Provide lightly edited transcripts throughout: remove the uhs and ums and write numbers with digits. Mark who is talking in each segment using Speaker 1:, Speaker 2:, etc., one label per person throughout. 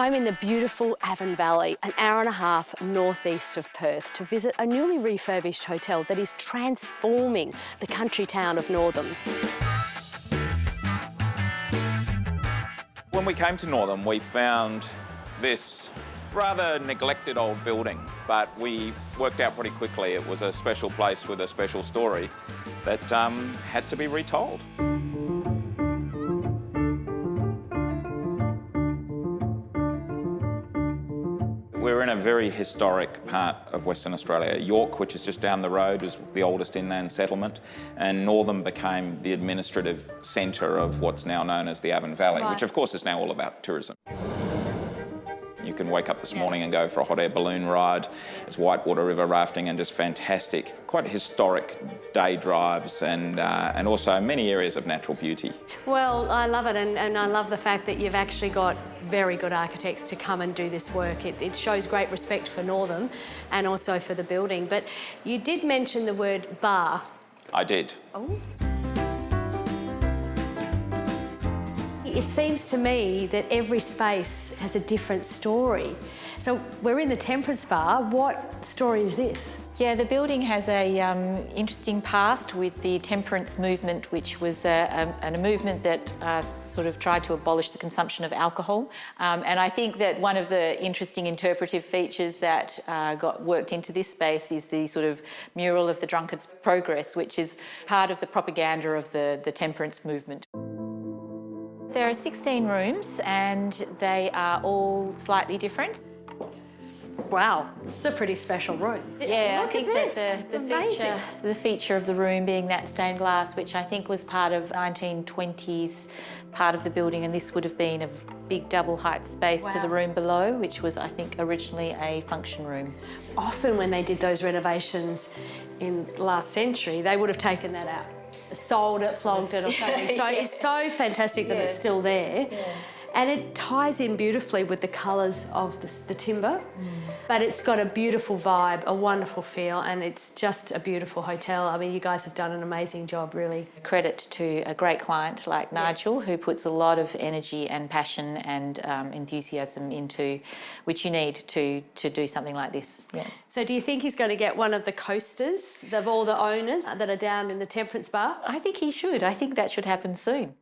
Speaker 1: I'm in the beautiful Avon Valley, an hour and a half northeast of Perth, to visit a newly refurbished hotel that is transforming the country town of Northam.
Speaker 2: When we came to Northam, we found this rather neglected old building, but we worked out pretty quickly it was a special place with a special story that had to be retold. We're in a very historic part of Western Australia. York, which is just down the road, is the oldest inland settlement, and Northam became the administrative centre of what's now known as the Avon Valley, which of course is now all about tourism. You can wake up this morning and go for a hot air balloon ride. There's whitewater river rafting and just fantastic, quite historic day drives and also many areas of natural beauty.
Speaker 1: Well, I love it, and I love the fact that you've actually got very good architects to come and do this work. It shows great respect for Northam and also for the building. But you did mention the word bar.
Speaker 2: I did.
Speaker 1: Oh. It seems to me that every space has a different story. So we're in the Temperance Bar. What story is this?
Speaker 3: Yeah, the building has a interesting past with the temperance movement, which was a movement that sort of tried to abolish the consumption of alcohol. And I think that one of the interesting interpretive features that got worked into this space is the sort of mural of the drunkard's progress, which is part of the propaganda of the temperance movement. There are 16 rooms and they are all slightly different.
Speaker 1: Wow, this is a pretty special room.
Speaker 3: Yeah,
Speaker 1: Look
Speaker 3: I think
Speaker 1: at
Speaker 3: that
Speaker 1: this.
Speaker 3: the feature of the room being that stained glass, which I think was part of 1920s part of the building, and this would have been a big double height space to the room below, which was, I think, originally a function room.
Speaker 1: Often when they did those renovations in the last century, they would have taken that out, sold it, flogged it or something. So it's so fantastic that it's still there. Yeah. And it ties in beautifully with the colours of the timber, but it's got a beautiful vibe, a wonderful feel, and it's just a beautiful hotel. I mean, you guys have done an amazing job, really.
Speaker 3: Credit to a great client like Nigel, who puts a lot of energy and passion and enthusiasm into, which you need to do something like this. Yeah.
Speaker 1: So do you think he's going to get one of the coasters of all the owners that are down in the Temperance Bar?
Speaker 3: I think he should. I think that should happen soon.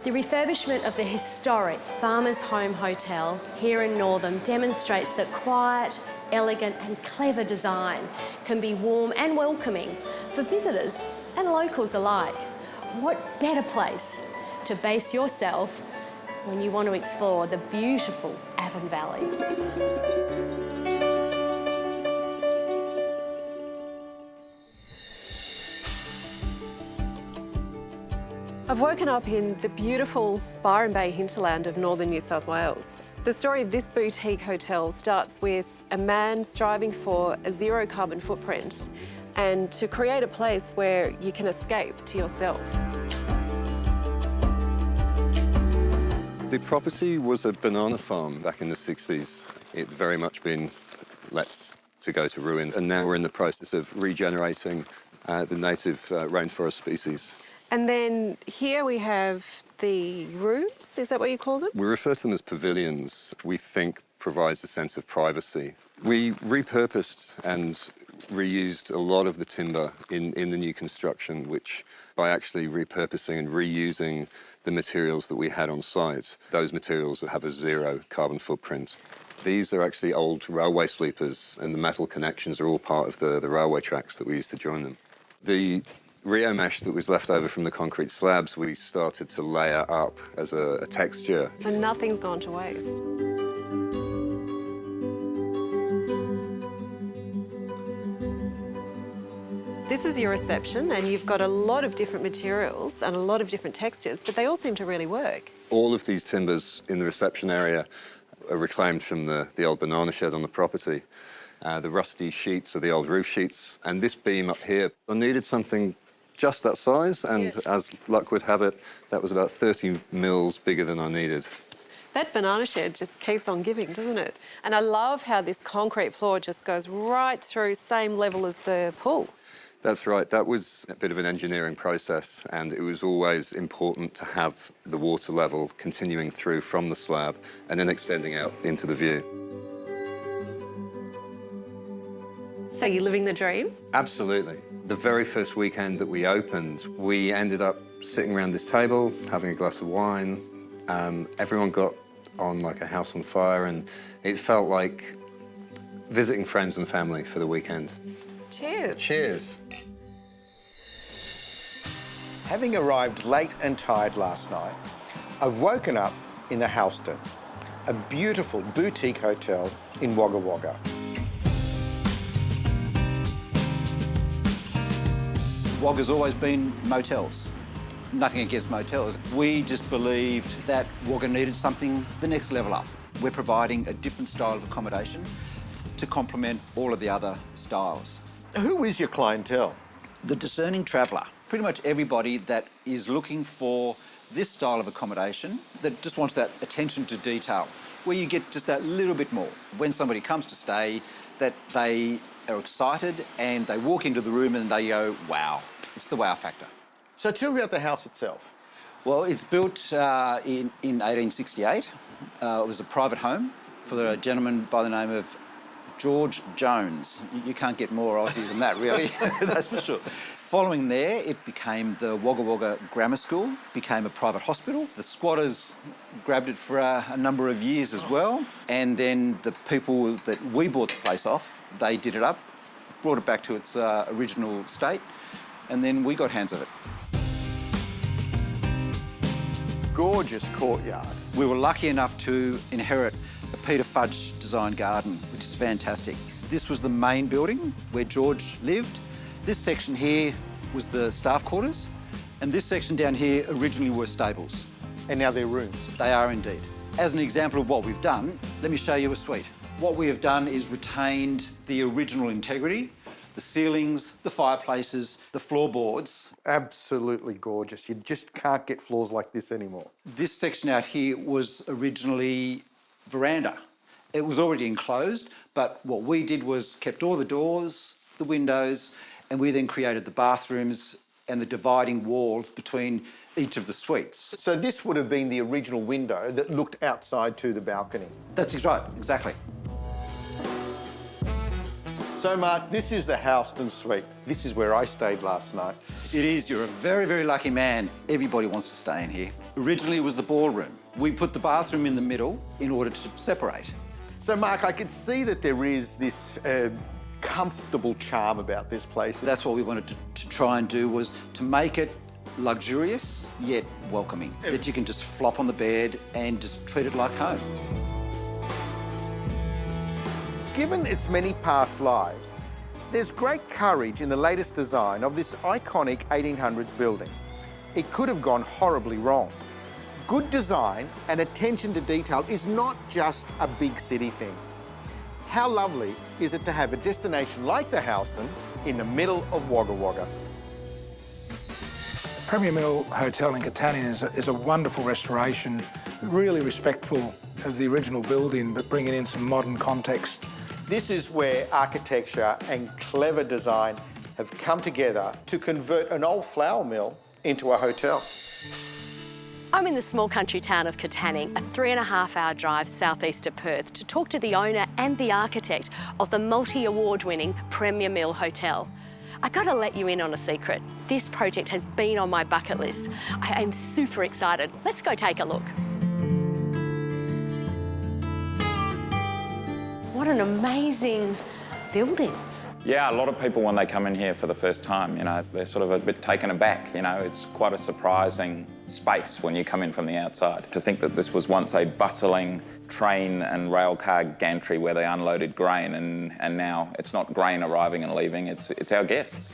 Speaker 1: The refurbishment of the historic Farmers Home Hotel here in Northam demonstrates that quiet, elegant and clever design can be warm and welcoming for visitors and locals alike. What better place to base yourself when you want to explore the beautiful Avon Valley?
Speaker 4: I've woken up in the beautiful Byron Bay hinterland of northern New South Wales. The story of this boutique hotel starts with a man striving for a zero carbon footprint and to create a place where you can escape to yourself.
Speaker 5: The property was a banana farm back in the 60s. It very much been let to go to ruin, and now we're in the process of regenerating the native rainforest species.
Speaker 4: And then here we have the rooms, is that what you call them?
Speaker 5: We refer to them as pavilions. We think provides a sense of privacy. We repurposed and reused a lot of the timber in the new construction, which by actually repurposing and reusing the materials that we had on site, those materials have a zero carbon footprint. These are actually old railway sleepers, and the metal connections are all part of the railway tracks that we used to join them. The Rio mesh that was left over from the concrete slabs, we started to layer up as a texture.
Speaker 4: So nothing's gone to waste. This is your reception, and you've got a lot of different materials and a lot of different textures, but they all seem to really work.
Speaker 5: All of these timbers in the reception area are reclaimed from the old banana shed on the property. The rusty sheets are the old roof sheets, and this beam up here, I needed something just that size, and as luck would have it, that was about 30 mils bigger than I needed.
Speaker 4: That banana shed just keeps on giving, doesn't it? And I love how this concrete floor just goes right through, same level as the pool.
Speaker 5: That's right. That was a bit of an engineering process, and it was always important to have the water level continuing through from the slab and then extending out into the view.
Speaker 4: So you're living the dream?
Speaker 5: Absolutely. The very first weekend that we opened, we ended up sitting around this table, having a glass of wine. Everyone got on like a house on fire, and it felt like visiting friends and family for the weekend.
Speaker 4: Cheers.
Speaker 5: Cheers.
Speaker 6: Having arrived late and tired last night, I've woken up in the Houston, a beautiful boutique hotel in Wagga Wagga.
Speaker 7: Wagga's always been motels. Nothing against motels. We just believed that Wagga needed something the next level up. We're providing a different style of accommodation to complement all of the other styles.
Speaker 6: Who is your clientele?
Speaker 7: The discerning traveller. Pretty much everybody that is looking for this style of accommodation, that just wants that attention to detail, where you get just that little bit more. When somebody comes to stay, that they are excited and they walk into the room and they go, wow. It's the wow factor.
Speaker 6: So tell me about the house itself.
Speaker 7: Well, it's built in 1868. It was a private home for a gentleman by the name of George Jones. You can't get more Aussie than that, really. That's for sure. Following there, it became the Wagga Wagga Grammar School, became a private hospital. The squatters grabbed it for a number of years as well. And then the people that we bought the place off, they did it up, brought it back to its original state, and then we got hands of it.
Speaker 6: Gorgeous courtyard.
Speaker 7: We were lucky enough to inherit a Peter Fudge designed garden, which is fantastic. This was the main building where George lived. This section here was the staff quarters, and this section down here originally were stables.
Speaker 6: And now they're rooms.
Speaker 7: They are indeed. As an example of what we've done, let me show you a suite. What we have done is retained the original integrity, the ceilings, the fireplaces, the floorboards.
Speaker 6: Absolutely gorgeous. You just can't get floors like this anymore.
Speaker 7: This section out here was originally veranda. It was already enclosed, but what we did was kept all the doors, the windows, and we then created the bathrooms and the dividing walls between each of the suites.
Speaker 6: So this would have been the original window that looked outside to the balcony.
Speaker 7: That's right, exactly.
Speaker 6: So Mark, this is the Houston suite. This is where I stayed last night.
Speaker 7: It is. You're a very, very lucky man. Everybody wants to stay in here. Originally it was the ballroom. We put the bathroom in the middle in order to separate.
Speaker 6: So Mark, I could see that there is this comfortable charm about this place.
Speaker 7: That's what we wanted to try and do, was to make it luxurious yet welcoming. That you can just flop on the bed and just treat it like home.
Speaker 6: Given its many past lives, there's great courage in the latest design of this iconic 1800s building. It could have gone horribly wrong. Good design and attention to detail is not just a big city thing. How lovely is it to have a destination like the Houston in the middle of Wagga Wagga?
Speaker 8: Premier Mill Hotel in Katanning is a wonderful restoration, really respectful of the original building, but bringing in some modern context.
Speaker 6: This is where architecture and clever design have come together to convert an old flour mill into a hotel.
Speaker 1: I'm in the small country town of Katanning, a 3.5-hour drive southeast of Perth, to talk to the owner and the architect of the multi-award-winning Premier Mill Hotel. I gotta let you in on a secret. This project has been on my bucket list. I am super excited. Let's go take a look. What an amazing building.
Speaker 2: Yeah, a lot of people when they come in here for the first time, you know, they're sort of a bit taken aback. You know, it's quite a surprising space when you come in from the outside. To think that this was once a bustling train and rail car gantry where they unloaded grain, and now it's not grain arriving and leaving, it's our guests.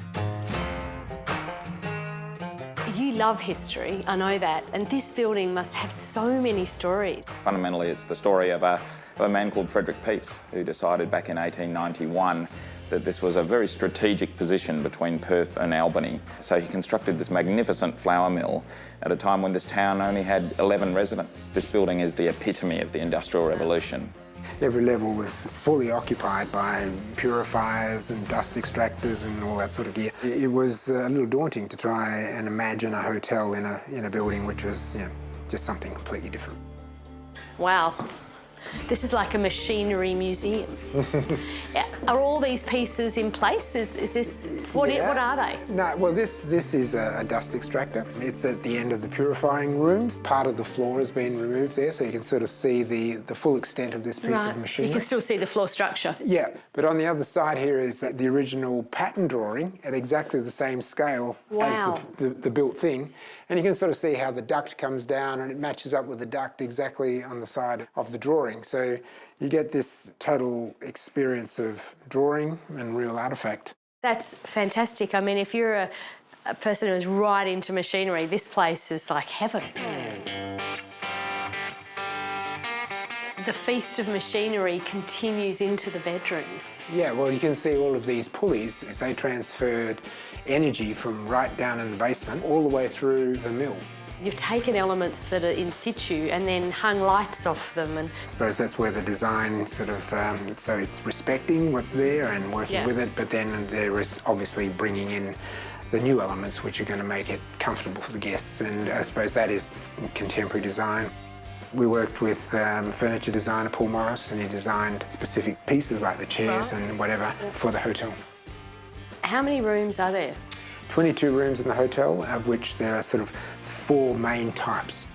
Speaker 1: You love history, I know that, and this building must have so many stories.
Speaker 2: Fundamentally, it's the story of a man called Frederick Peace, who decided back in 1891 that this was a very strategic position between Perth and Albany. So he constructed this magnificent flour mill at a time when this town only had 11 residents. This building is the epitome of the Industrial Revolution.
Speaker 9: Every level was fully occupied by purifiers and dust extractors and all that sort of gear. It was a little daunting to try and imagine a hotel in a building which was, just something completely different.
Speaker 1: Wow. This is like a machinery museum. Are all these pieces in place? Is this, what are they?
Speaker 9: No, well, this is a dust extractor. It's at the end of the purifying rooms. Part of the floor has been removed there, so you can sort of see the full extent of this piece of machinery.
Speaker 1: You can still see the floor structure.
Speaker 9: Yeah, but on the other side here is the original pattern drawing at exactly the same scale as the built thing. And you can sort of see how the duct comes down and it matches up with the duct exactly on the side of the drawing. So you get this total experience of drawing and real artefact.
Speaker 1: That's fantastic. I mean, if you're a person who's right into machinery, this place is like heaven. The feast of machinery continues into the bedrooms.
Speaker 9: Yeah, well, you can see all of these pulleys. They transferred energy from right down in the basement all the way through the mill.
Speaker 1: You've taken elements that are in situ and then hung lights off them. And
Speaker 9: I suppose that's where the design sort of, so it's respecting what's there and working with it, but then there is obviously bringing in the new elements which are going to make it comfortable for the guests, and I suppose that is contemporary design. We worked with furniture designer Paul Morris, and he designed specific pieces like the chairs and whatever for the hotel.
Speaker 1: How many rooms are there?
Speaker 9: 22 rooms in the hotel, of which there are sort of 4 main types.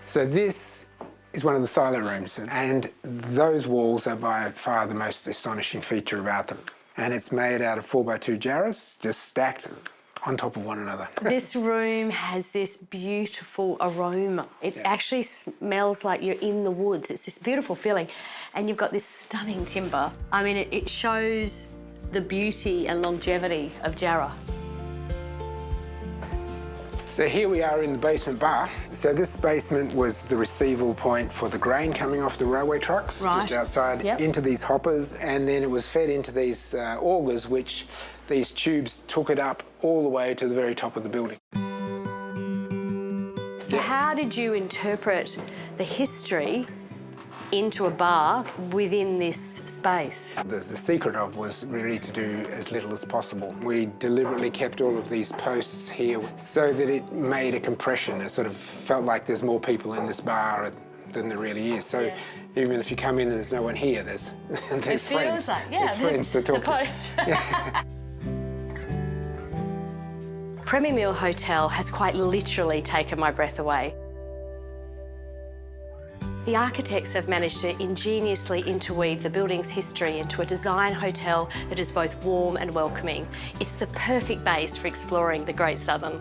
Speaker 9: So this is one of the silo rooms, and those walls are by far the most astonishing feature about them. And it's made out of 4x2 jarras, just stacked on top of one another.
Speaker 1: This room has this beautiful aroma. It actually smells like you're in the woods. It's this beautiful feeling. And you've got this stunning timber. I mean, it shows the beauty and longevity of Jarrah.
Speaker 9: So here we are in the basement bar. So this basement was the receival point for the grain coming off the railway trucks, just outside, into these hoppers, and then it was fed into these augers, which these tubes took it up all the way to the very top of the building.
Speaker 1: So how did you interpret the history into a bar within this space?
Speaker 9: The secret of was really to do as little as possible. We deliberately kept all of these posts here so that it made a compression. It sort of felt like there's more people in this bar than there really is. So even if you come in and there's no one here, there's
Speaker 1: it feels like,
Speaker 9: there's friends to talk
Speaker 1: the post. To. Premier Mill Hotel has quite literally taken my breath away. The architects have managed to ingeniously interweave the building's history into a design hotel that is both warm and welcoming. It's the perfect base for exploring the Great Southern.